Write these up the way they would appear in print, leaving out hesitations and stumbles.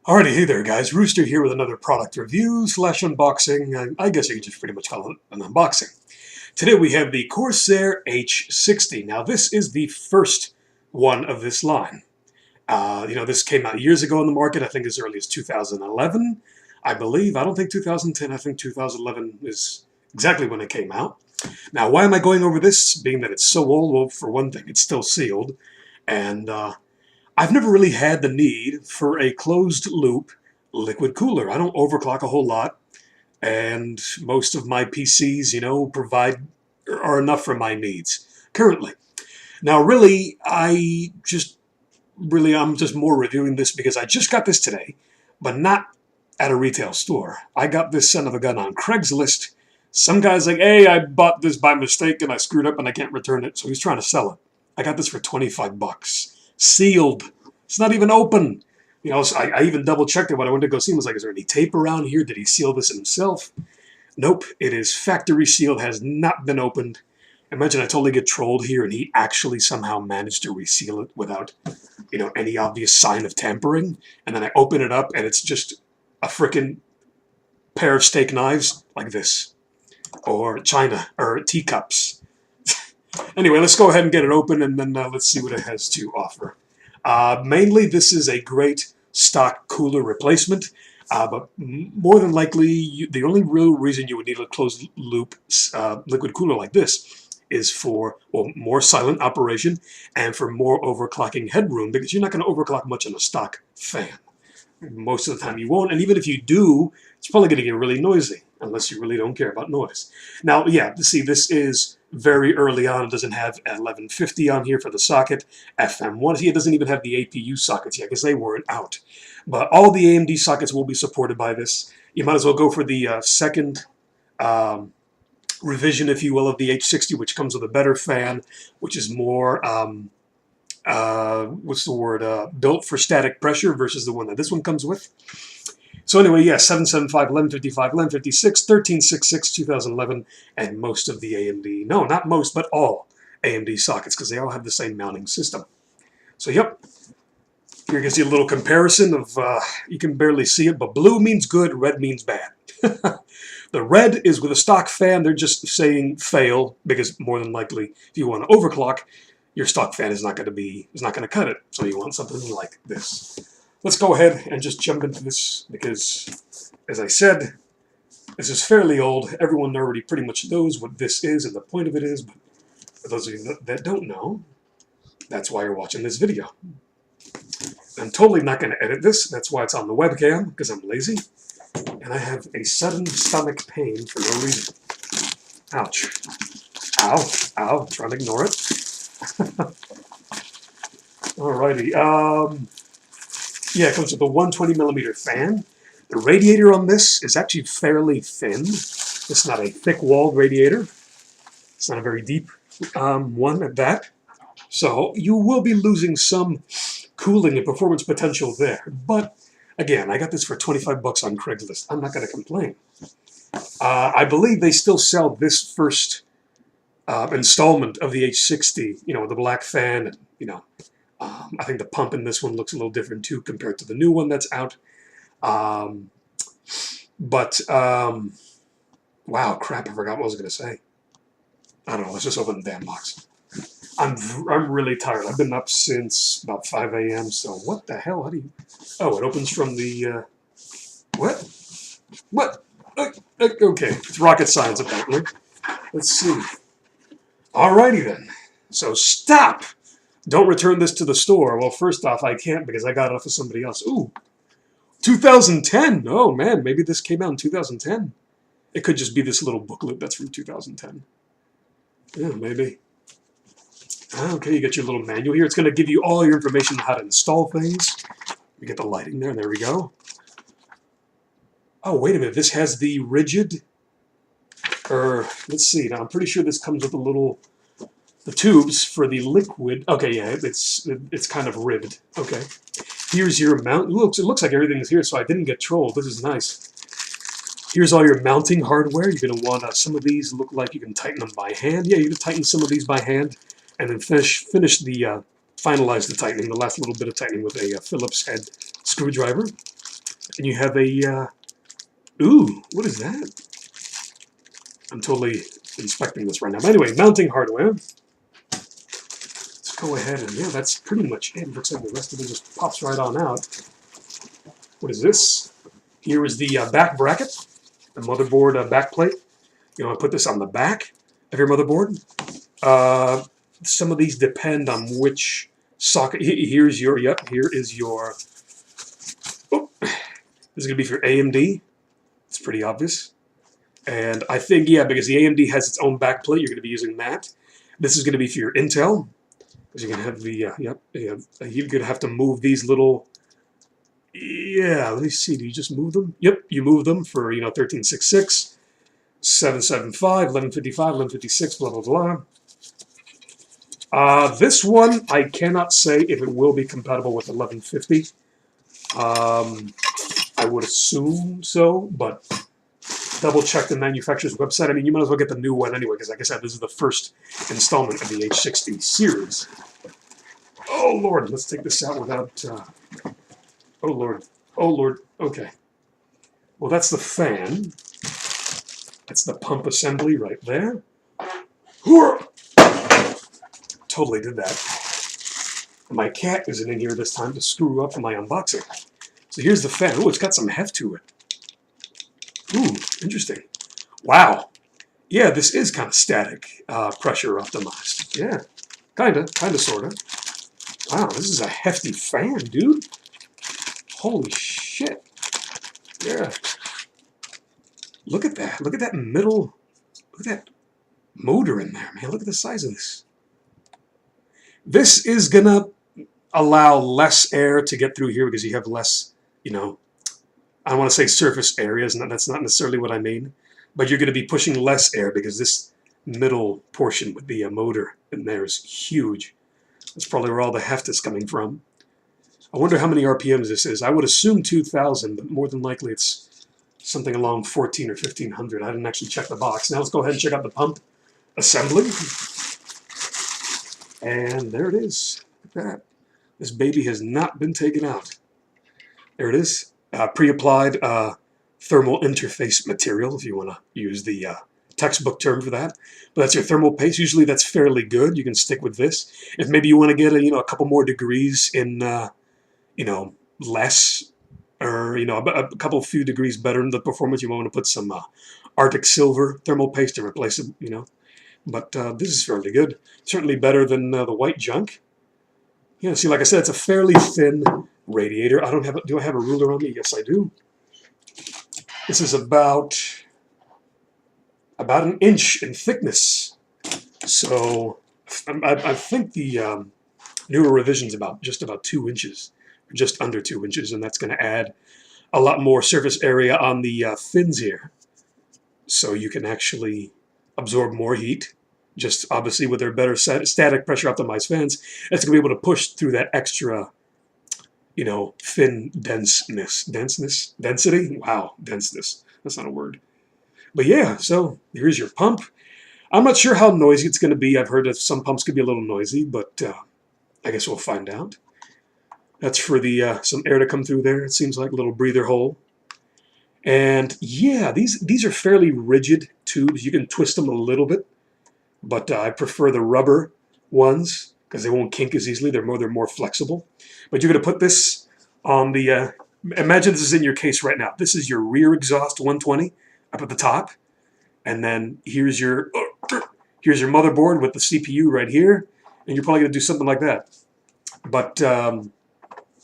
Alrighty, hey there guys, Rooster here with another product review slash unboxing. I guess you could just pretty much call it an unboxing. Today we have the Corsair H60. Now this is the first one of this line. This came out years ago in the market, I think as early as 2011, I believe. I don't think 2010, I think 2011 is exactly when it came out. Now why am I going over this, being that it's so old? Well, for one thing, it's still sealed, and I've never really had the need for a closed loop liquid cooler. I don't overclock a whole lot, and most of my PCs, are enough for my needs currently. Now, really, I'm just more reviewing this because I just got this today, but not at a retail store. I got this son of a gun on Craigslist. Some guy's like, hey, I bought this by mistake and I screwed up and I can't return it, so he's trying to sell it. I got this for 25 bucks. Sealed. It's not even open. So I even double checked it when I went to go see him. I was like, is there any tape around here? Did he seal this himself? Nope. It is factory sealed, has not been opened. Imagine I totally get trolled here and he actually somehow managed to reseal it without, any obvious sign of tampering. And then I open it up and it's just a frickin' pair of steak knives like this. Or china, or teacups. Anyway, let's go ahead and get it open, and then let's see what it has to offer. Mainly, this is a great stock cooler replacement, but more than likely, the only real reason you would need a closed loop liquid cooler like this is for, well, more silent operation and for more overclocking headroom, because you're not going to overclock much on a stock fan. Most of the time you won't, and even if you do, it's probably going to get really noisy, unless you really don't care about noise. Now, yeah, see, this is very early on. It doesn't have 1150 on here for the socket. FM1, see, it doesn't even have the APU sockets yet, because they weren't out. But all the AMD sockets will be supported by this. You might as well go for the second revision, if you will, of the H60, which comes with a better fan, which is more... built for static pressure versus the one that this one comes with. So anyway, yeah, 775, 1155, 1156, 1366, 2011, and most of the AMD, no, not most, but all AMD sockets, because they all have the same mounting system. So yep, here you can see a little comparison of, you can barely see it, but blue means good, red means bad. The red is with a stock fan. They're just saying fail, because more than likely, if you want to overclock, your stock fan is not going to cut it. So you want something like this. Let's go ahead and just jump into this because, as I said, this is fairly old. Everyone already pretty much knows what this is and the point of it is, but for those of you that don't know, that's why you're watching this video. I'm totally not going to edit this. That's why it's on the webcam, because I'm lazy. And I have a sudden stomach pain for no reason. Ouch. Ow. Ow. Trying to ignore it. Alrighty, yeah, it comes with a 120 millimeter fan. The radiator on this is actually fairly thin. It's not a thick-walled radiator. It's not a very deep one at that. So you will be losing some cooling and performance potential there. But again, I got this for 25 bucks on Craigslist. I'm not going to complain. I believe they still sell this first installment of the H60, with the black fan, and, I think the pump in this one looks a little different too compared to the new one that's out. Wow, crap, I forgot what I was going to say. I don't know, let's just open the damn box. I'm really tired. I've been up since about 5 a.m., so what the hell? How do you... Oh, it opens from the... What? What? Okay, it's rocket science, apparently. Let's see. Alrighty then. So stop! Don't return this to the store. Well, first off, I can't because I got it off of somebody else. Ooh, 2010. Oh man, maybe this came out in 2010. It could just be this little booklet that's from 2010. Yeah, maybe. Okay, you get your little manual here. It's going to give you all your information on how to install things. You get the lighting there. There we go. Oh, wait a minute. This has the rigid... let's see. Now, I'm pretty sure this comes with the tubes for the liquid. Okay, yeah, it's kind of ribbed. Okay. Here's your mount. It looks like everything is here, so I didn't get trolled. This is nice. Here's all your mounting hardware. You're going to want some of these look like you can tighten them by hand. Yeah, you can tighten some of these by hand, and then finalize the tightening, the last little bit of tightening with a Phillips head screwdriver. And you have a, ooh, what is that? I'm totally inspecting this right now. But anyway, mounting hardware. Let's go ahead and, yeah, that's pretty much it. Looks like the rest of it just pops right on out. What is this? Here is the back bracket, the motherboard back plate. You want to put this on the back of your motherboard. Some of these depend on which socket. Here's your, yep, here is your, oh, this is going to be for AMD. It's pretty obvious. And I think, yeah, because the AMD has its own back plate, you're going to be using that. This is going to be for your Intel. Because you're going to have the, yep, you're going to have to move these little, yeah, let me see, do you just move them? Yep, you move them for, 1366, 775, 1155, 1156, blah, blah, blah. This one, I cannot say if it will be compatible with 1150. I would assume so, but double check the manufacturer's website. I mean, you might as well get the new one anyway, because like I said, this is the first installment of the H60 series. Oh, Lord, let's take this out without... oh, Lord. Oh, Lord. Okay. Well, that's the fan. That's the pump assembly right there. Totally did that. My cat isn't in here this time to screw up my unboxing. So here's the fan. Oh, it's got some heft to it. Ooh, interesting. Wow. Yeah, this is kind of static, pressure optimized. Yeah, kind of, sort of. Wow, this is a hefty fan, dude. Holy shit. Yeah. Look at that. Look at that middle. Look at that motor in there, man. Look at the size of this. This is going to allow less air to get through here because you have less, I don't want to say surface areas. That's not necessarily what I mean. But you're going to be pushing less air because this middle portion with the motor in there is huge. That's probably where all the heft is coming from. I wonder how many RPMs this is. I would assume 2,000, but more than likely it's something along 1,400 or 1,500. I didn't actually check the box. Now let's go ahead and check out the pump assembly. And there it is. Look at that. This baby has not been taken out. There it is. Pre-applied thermal interface material, if you want to use the textbook term for that. But that's your thermal paste. Usually that's fairly good. You can stick with this. If maybe you want to get a couple more degrees in less, or a couple few degrees better in the performance, you might want to put some Arctic Silver thermal paste to replace it. But this is fairly good. Certainly better than the white junk. Yeah, see, like I said, it's a fairly thin radiator. I don't have. Do I have a ruler on me? Yes, I do. This is about an inch in thickness. So I think the newer revision's just about 2 inches, just under 2 inches, and that's going to add a lot more surface area on the fins here, so you can actually absorb more heat. Just obviously with their better static pressure optimized fans, it's going to be able to push through that extra, fin density. Wow, denseness. That's not a word. But yeah, so here's your pump. I'm not sure how noisy it's going to be. I've heard that some pumps could be a little noisy, but I guess we'll find out. That's for the some air to come through there. It seems like a little breather hole. And yeah, these are fairly rigid tubes. You can twist them a little bit, but I prefer the rubber ones because they won't kink as easily. They're more flexible. But you're going to put this on the. Imagine this is in your case right now. This is your rear exhaust 120 up at the top, and then here's your motherboard with the CPU right here, and you're probably going to do something like that. But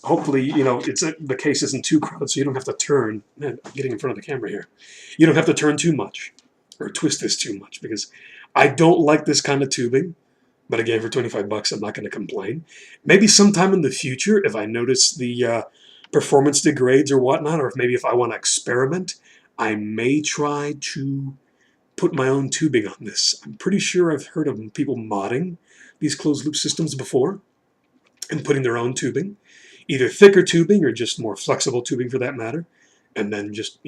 hopefully, the case isn't too crowded, so you don't have to turn. Man, I'm getting in front of the camera here. You don't have to turn too much or twist this too much because I don't like this kind of tubing. But again, for 25 bucks, I'm not going to complain. Maybe sometime in the future, if I notice the performance degrades or whatnot, or if I want to experiment, I may try to put my own tubing on this. I'm pretty sure I've heard of people modding these closed-loop systems before and putting their own tubing, either thicker tubing or just more flexible tubing for that matter, and then just,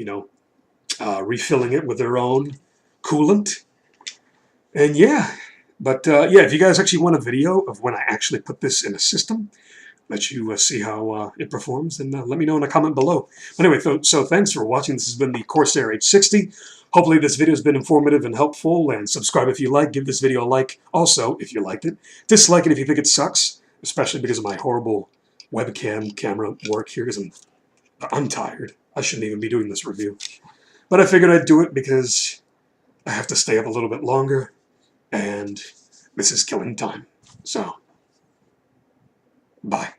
refilling it with their own coolant. And yeah, but yeah, if you guys actually want a video of when I actually put this in a system, let you see how it performs, and let me know in a comment below. But anyway, so thanks for watching. This has been the Corsair H60. Hopefully this video has been informative and helpful, and subscribe if you like. Give this video a like also if you liked it. Dislike it if you think it sucks, especially because of my horrible webcam camera work here, because I'm tired. I shouldn't even be doing this review. But I figured I'd do it because I have to stay up a little bit longer, and this is killing time. So, bye.